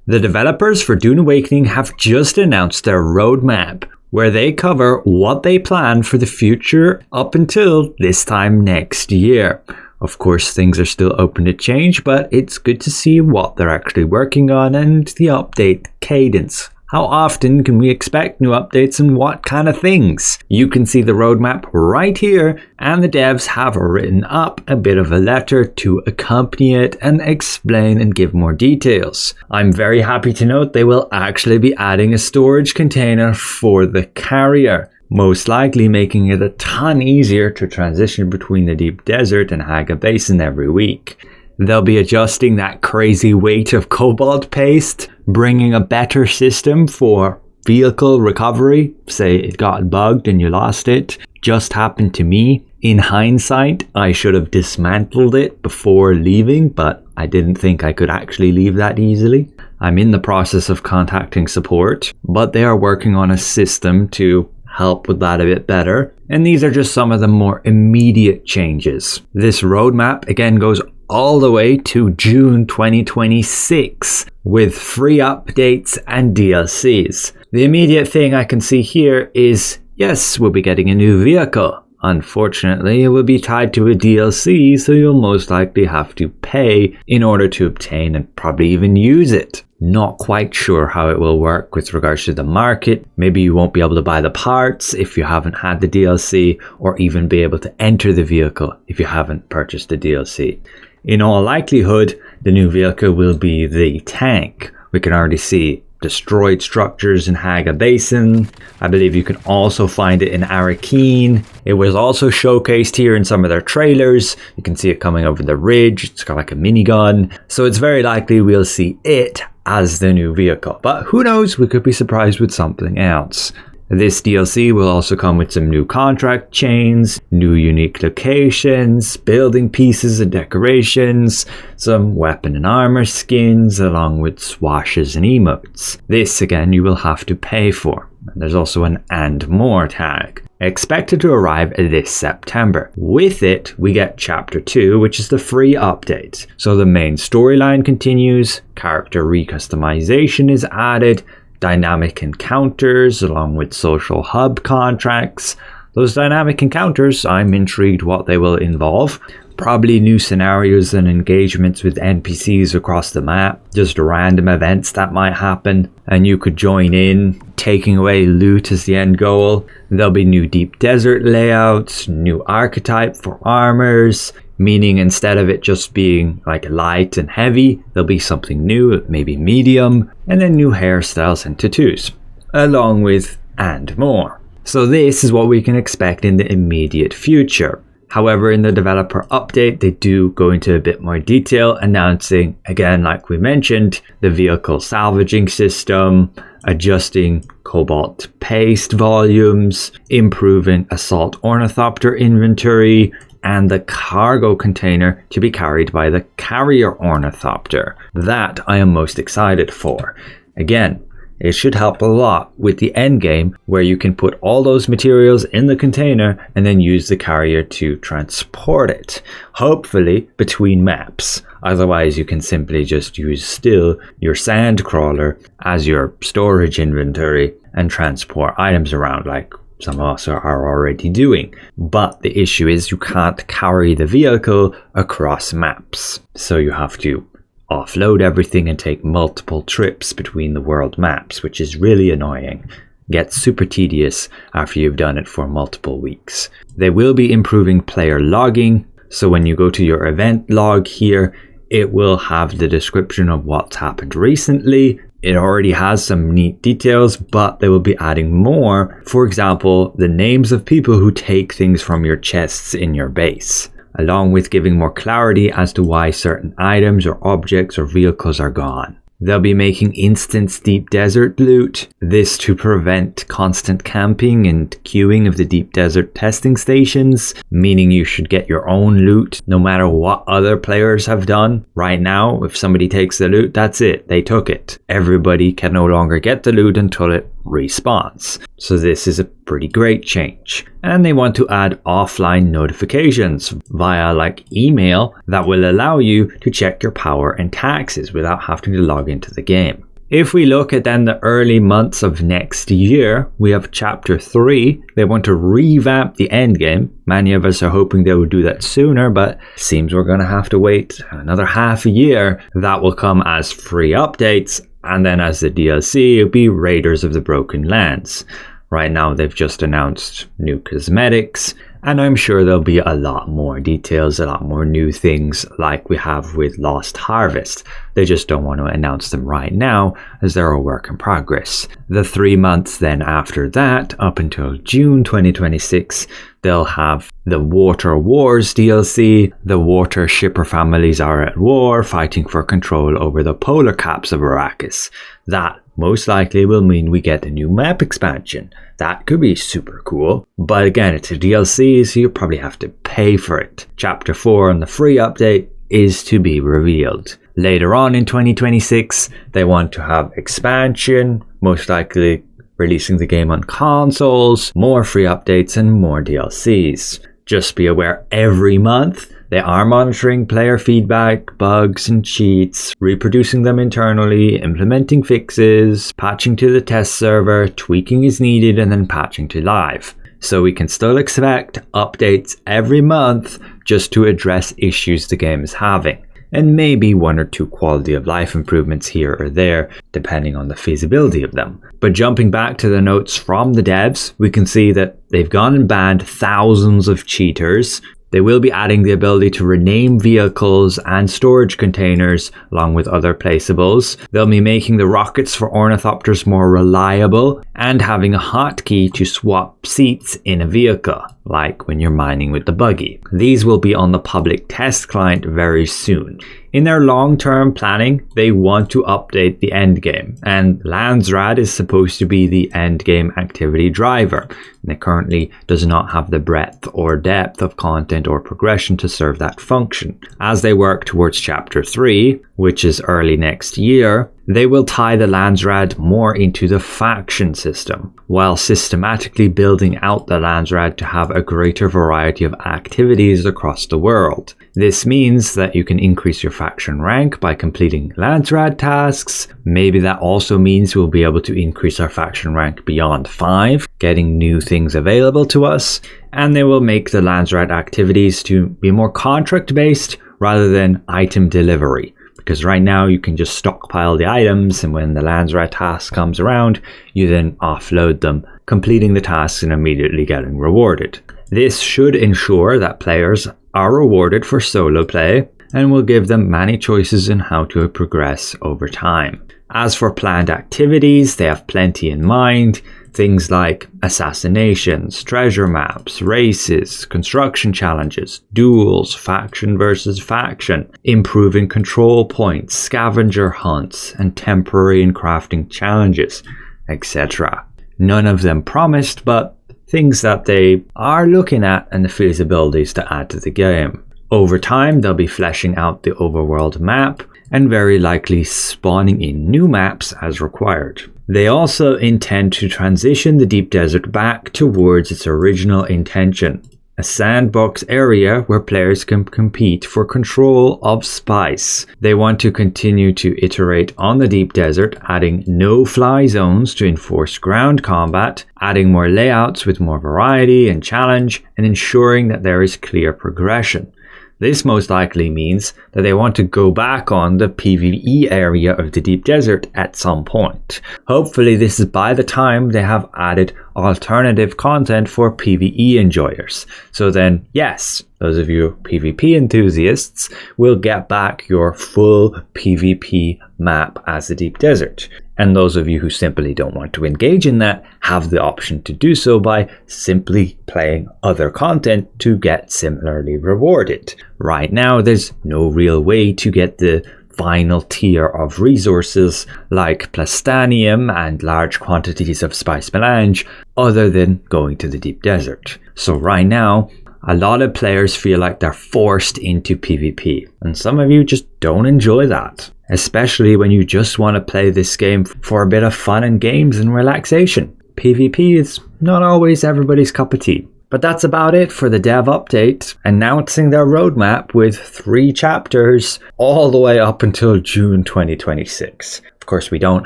The developers for Dune Awakening have just announced their roadmap, where they cover what they plan for the future up until this time next year. Of course, things are still open to change, but it's good to see what they're actually working on and the update cadence. How often can we expect new updates and what kind of things? You can see the roadmap right here, and the devs have written up a bit of a letter to accompany it and explain and give more details. I'm very happy to note they will actually be adding a storage container for the carrier, most likely making it a ton easier to transition between the deep desert and Haga Basin every week. They'll be adjusting that crazy weight of cobalt paste, bringing a better system for vehicle recovery. Say it got bugged and you lost it. Just happened to me. In hindsight, I should have dismantled it before leaving, but I didn't think I could actually leave that easily. I'm in the process of contacting support, but they are working on a system to help with that a bit better. And these are just some of the more immediate changes. This roadmap again goes all the way to June 2026 with free updates and DLCs. The immediate thing I can see here is, yes, we'll be getting a new vehicle. Unfortunately, it will be tied to a DLC, so you'll most likely have to pay in order to obtain and probably even use it. Not quite sure how it will work with regards to the market. Maybe you won't be able to buy the parts if you haven't had the DLC, or even be able to enter the vehicle if you haven't purchased the DLC. In all likelihood, the new vehicle will be the tank. We can already see destroyed structures in Haga Basin. I believe you can also find it in Aragon. It was also showcased here in some of their trailers. You can see it coming over the ridge. It's got like a minigun. So it's very likely we'll see it as the new vehicle. But who knows, we could be surprised with something else. This DLC will also come with some new contract chains, new unique locations, building pieces and decorations, some weapon and armor skins, along with swashes and emotes. This again you will have to pay for. There's also an "and more" tag, expected to arrive this September. With it, we get Chapter 2, which is the free update. So the main storyline continues, character recustomization is added, dynamic encounters along with social hub contracts. Those dynamic encounters, I'm intrigued what they will involve. Probably new scenarios and engagements with NPCs across the map, just random events that might happen, and you could join in, taking away loot as the end goal. There'll be new deep desert layouts, new archetype for armors, meaning instead of it just being like light and heavy, there'll be something new, maybe medium, and then new hairstyles and tattoos, along with "and more." So this is what we can expect in the immediate future. However, in the developer update, they do go into a bit more detail, announcing, again, like we mentioned, the vehicle salvaging system, adjusting cobalt paste volumes, improving assault ornithopter inventory, and the cargo container to be carried by the carrier ornithopter. That I am most excited for. Again, it should help a lot with the end game, where you can put all those materials in the container and then use the carrier to transport it, hopefully between maps. Otherwise, you can simply just use still your sand crawler as your storage inventory and transport items around like some of us are already doing. But the issue is you can't carry the vehicle across maps. So you have to offload everything and take multiple trips between the world maps, which is really annoying. Gets super tedious after you've done it for multiple weeks. They will be improving player logging, so when you go to your event log here, it will have the description of what's happened recently. It already has some neat details, but they will be adding more. For example, the names of people who take things from your chests in your base, along with giving more clarity as to why certain items or objects or vehicles are gone. They'll be making instance deep desert loot, this to prevent constant camping and queuing of the deep desert testing stations, meaning you should get your own loot no matter what other players have done. Right now, if somebody takes the loot, that's it, they took it. Everybody can no longer get the loot until it respawns. So this is a pretty great change. And they want to add offline notifications via like email that will allow you to check your power and taxes without having to log into the game. If we look at then the early months of next year, we have Chapter 3. They want to revamp the endgame. Many of us are hoping they will do that sooner, but seems we're going to have to wait another half a year. That will come as free updates, and then as the DLC, it'll be Raiders of the Broken Lands. Right now, they've just announced new cosmetics, and I'm sure there'll be a lot more details, a lot more new things like we have with Lost Harvest. They just don't want to announce them right now as they're a work in progress. The 3 months then after that, up until June 2026, they'll have the Water Wars DLC. The water shipper families are at war, fighting for control over the polar caps of Arrakis. That most likely will mean we get a new map expansion. That could be super cool. But again, it's a DLC, so you'll probably have to pay for it. Chapter 4 on the free update is to be revealed. Later on in 2026, they want to have expansion, most likely releasing the game on consoles, more free updates and more DLCs. Just be aware, every month they are monitoring player feedback, bugs and cheats, reproducing them internally, implementing fixes, patching to the test server, tweaking as needed, and then patching to live. So we can still expect updates every month just to address issues the game is having, and maybe 1 or 2 quality of life improvements here or there, depending on the feasibility of them. But jumping back to the notes from the devs, we can see that they've gone and banned thousands of cheaters. They will be adding the ability to rename vehicles and storage containers along with other placeables. They'll be making the rockets for ornithopters more reliable and having a hotkey to swap seats in a vehicle, like when you're mining with the buggy. These will be on the public test client very soon. In their long-term planning, they want to update the endgame, and Landsrad is supposed to be the endgame activity driver. And it currently does not have the breadth or depth of content or progression to serve that function. As they work towards Chapter 3, which is early next year, they will tie the Landsrad more into the faction system, while systematically building out the Landsrad to have a greater variety of activities across the world. This means that you can increase your faction rank by completing Landsrad tasks. Maybe that also means we'll be able to increase our faction rank beyond 5, getting new things available to us, and they will make the Landsrad activities to be more contract based rather than item delivery. Because right now you can just stockpile the items, and when the Landsrad task comes around, you then offload them, completing the tasks and immediately getting rewarded. This should ensure that players are rewarded for solo play and will give them many choices in how to progress over time. As for planned activities, they have plenty in mind. Things like assassinations, treasure maps, races, construction challenges, duels, faction versus faction, improving control points, scavenger hunts, and temporary and crafting challenges, etc. None of them promised, but things that they are looking at and the feasibilities to add to the game. Over time, they'll be fleshing out the overworld map and very likely spawning in new maps as required. They also intend to transition the Deep Desert back towards its original intention, a sandbox area where players can compete for control of spice. They want to continue to iterate on the Deep Desert, adding no-fly zones to enforce ground combat, adding more layouts with more variety and challenge, and ensuring that there is clear progression. This most likely means that they want to go back on the PvE area of the Deep Desert at some point. Hopefully this is by the time they have added alternative content for PvE enjoyers. So then, yes, those of you PvP enthusiasts will get back your full PvP map as the Deep Desert. And those of you who simply don't want to engage in that have the option to do so by simply playing other content to get similarly rewarded. Right now, there's no real way to get the final tier of resources like plastanium and large quantities of spice melange other than going to the Deep Desert. So right now, a lot of players feel like they're forced into PvP, and some of you just don't enjoy that, especially when you just want to play this game for a bit of fun and games and relaxation. PvP is not always everybody's cup of tea. But that's about it for the dev update, announcing their roadmap with 3 chapters all the way up until June 2026. Of Of course, we don't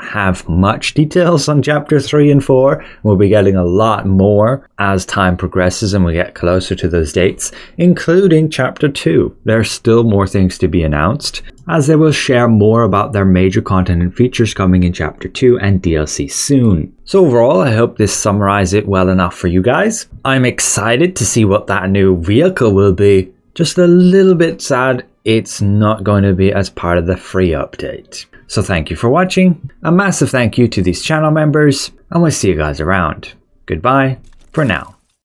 have much details on chapter 3 and 4. We'll be getting a lot more as time progresses and we get closer to those dates, including chapter 2. There's still more things to be announced, as they will share more about their major content and features coming in chapter 2 and DLC soon. So overall, I hope this summarizes it well enough for you guys. I'm excited to see what that new vehicle will be. Just a little bit sad it's not going to be as part of the free update. So thank you for watching, a massive thank you to these channel members, and we'll see you guys around. Goodbye for now.